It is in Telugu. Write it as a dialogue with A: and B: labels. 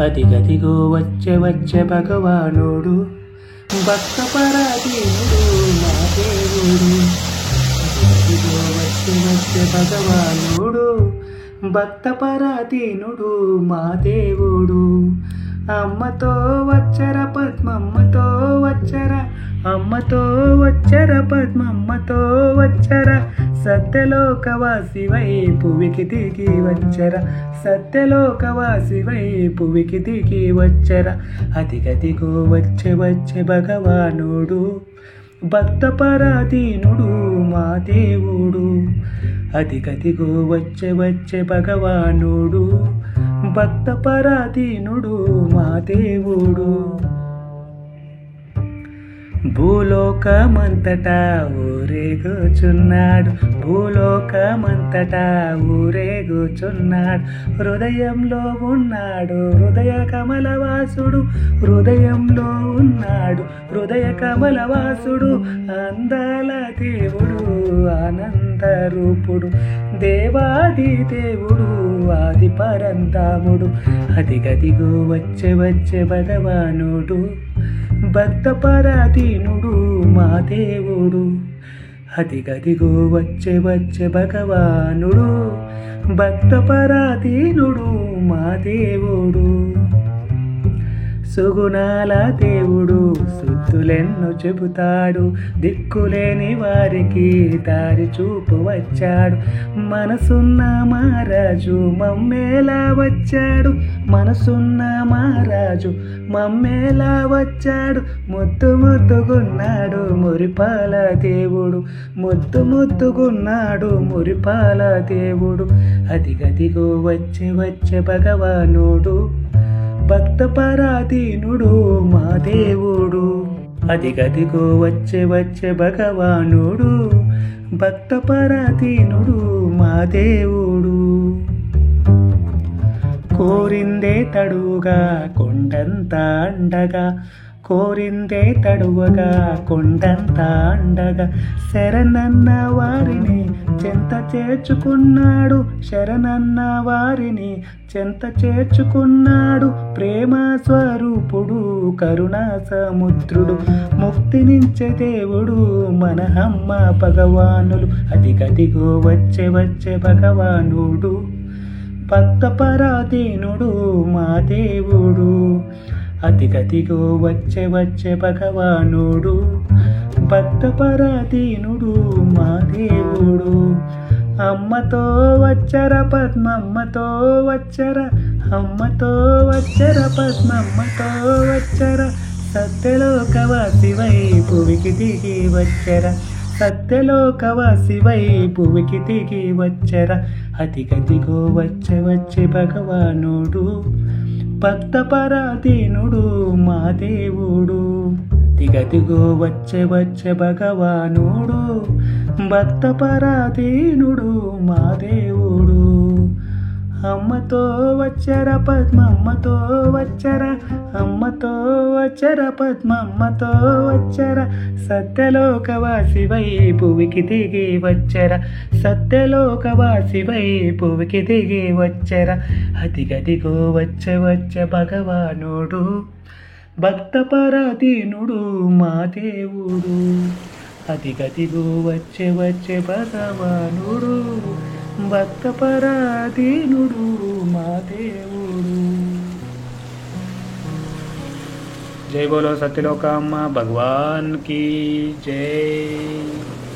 A: అదిగదిగో వచ్చే వచ్చే భగవానుడు, భక్తపరాధీనుడు మా దేవుడు. అదిగదిగో వచ్చే వచ్చే భగవానుడు, భక్తపరాధీనుడు మా దేవుడు. అమ్మతో వచ్చర పద్మమ్మతో వచ్చర, అమ్మతో వచ్చర పద్మమ్మతో వచ్చర, సత్యలోకవాసి వైపువికి దిగి వచ్చర, సత్యలోకవాసి వైపువికి దిగి వచ్చర. అదిగదిగో వచ్చే వచ్చే భగవానుడు, భక్తపరాధీనుడు మా దేవుడు. అదిగదిగో వచ్చే వచ్చే భగవానుడు, భక్తపరాధీనుడు మా దేవుడు. భూలోకమంతటా ఊరేగుచున్నాడు, భూలోకమంతటా ఊరేగుచున్నాడు. హృదయంలో ఉన్నాడు హృదయ కమలవాసుడు, హృదయంలో ఉన్నాడు హృదయ కమలవాసుడు. అందాల దేవుడు ఆనంద రూపుడు, దేవాది దేవుడు ఆది పరంధాముడు. అదిగదిగో వచ్చే వచ్చే భగవానుడు, భక్తపరాధీనుడు మా దేవుడు. అదిగదిగో వచ్చే వచ్చే భగవానుడు, భక్తపరాధీనుడు మా దేవుడు. సుగుణాల దేవుడు సుత్తులెన్నో చెబుతాడు, దిక్కులేని వారికి దారి చూపు వచ్చాడు. మనసున్న మహారాజు మమ్మేలా వచ్చాడు, మనసున్న మహారాజు మమ్మేలా వచ్చాడు. ముద్దు ముద్దుగున్నాడు మురిపాల దేవుడు, ముద్దు ముద్దుగున్నాడు మురిపాల దేవుడు. అదిగదిగో వచ్చే వచ్చే భగవానుడు, భక్తపరాధీనుడు మా దేవుడు. అదిగదిగో వచ్చే వచ్చే భగవానుడు, భక్తపరాధీనుడు మా దేవుడు. కోరిందే తడువుగా కొండంత అండగా, కోరిందే తడువగా కొండంత అండగా. శరణన్న వారిని చెంత చేర్చుకున్నాడు, శరణన్న వారిని చెంత చేర్చుకున్నాడు. ప్రేమ స్వరూపుడు కరుణా సముద్రుడు, ముక్తినిచ్చే దేవుడు మన అమ్మ భగవానులు. అదిగదిగో వచ్చే వచ్చే భగవానుడు, భక్తపరాధీనుడు మా దేవుడు. అదిగదిగో వచ్చే వచ్చే భగవానుడు, భక్తపరాధీనుడు మా దేవుడు. అమ్మతో వచ్చర పద్మమ్మతో వచ్చర, అమ్మతో వచ్చర పద్మమ్మతో వచ్చర, సత్యలోకవాసి వైపువికి దిగి వచ్చర, సత్యలోకవాసి వైపువికి దిగి వచ్చర. అదిగదిగో వచ్చే వచ్చే భగవానుడు, భక్తపరాధీనుడు మా దేవుడు. దిగదిగో వచ్చే వచ్చే భగవానుడు, భక్తపరాధీనుడు మా దేవుడు. అమ్మతో వచ్చర పద్మమ్మతో వచ్చర, అమ్మతో వచ్చర పద్మమ్మతో వచ్చర, సత్యలోకవాసి వైపువికి దిగి వచ్చర, సత్యలోకవాసి వైపువికి దిగి వచ్చర. అదిగదిగో వచ్చే వచ్చే భగవానుడు, భక్తపరాధీనుడు మా దేవుడు. అదిగదిగో వచ్చే వచ్చే భగవానుడు, భక్తపరాధీనుడు మా దేవుడు. జై బోలో సత్యలోక అమ్మ భగవాన్ की जय.